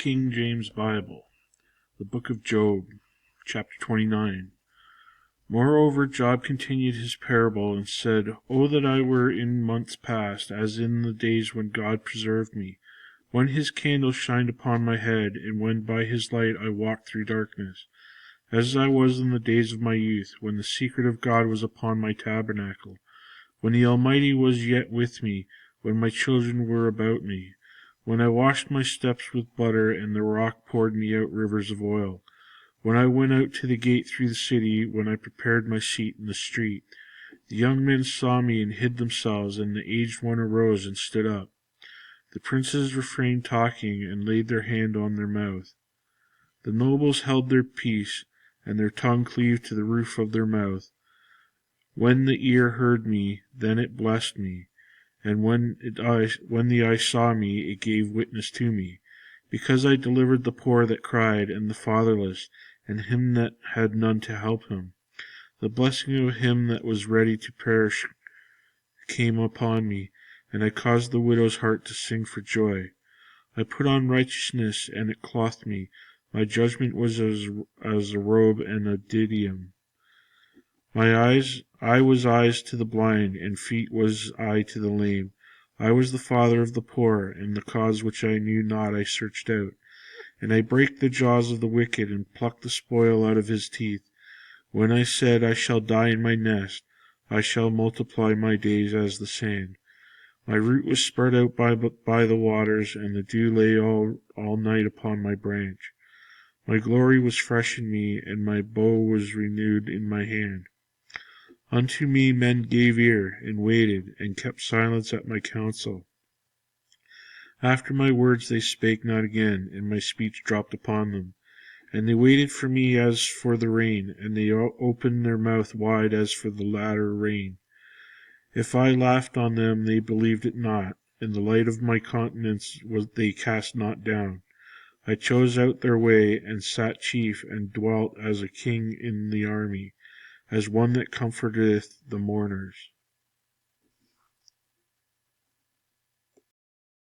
King James Bible, the book of Job, chapter 29. Moreover, Job continued his parable and said, O that I were in months past, as in the days when God preserved me, when his candle shined upon my head, and when by his light I walked through darkness, as I was in the days of my youth, when the secret of God was upon my tabernacle, when the Almighty was yet with me, when my children were about me, when I washed my steps with butter, and the rock poured me out rivers of oil, when I went out to the gate through the city, when I prepared my seat in the street. The young men saw me and hid themselves, and the aged one arose and stood up. The princes refrained talking, and laid their hand on their mouth. The nobles held their peace, and their tongue cleaved to the roof of their mouth. When the ear heard me, then it blessed me, and when the eye saw me, it gave witness to me, because I delivered the poor that cried, and the fatherless, and him that had none to help him. The blessing of him that was ready to perish came upon me, and I caused the widow's heart to sing for joy. I put on righteousness, and it clothed me. My judgment was as a robe and a diadem. I was eyes to the blind, and feet was I to the lame. I was the father of the poor, and the cause which I knew not I searched out. And I brake the jaws of the wicked, and plucked the spoil out of his teeth. When I said, I shall die in my nest, I shall multiply my days as the sand. My root was spread out by the waters, and the dew lay all night upon my branch. My glory was fresh in me, and my bow was renewed in my hand. Unto me men gave ear, and waited, and kept silence at my counsel. After my words they spake not again, and my speech dropped upon them. And they waited for me as for the rain, and they opened their mouth wide as for the latter rain. If I laughed on them, they believed it not, and the light of my countenance they cast not down. I chose out their way, and sat chief, and dwelt as a king in the army, as one that comforteth the mourners.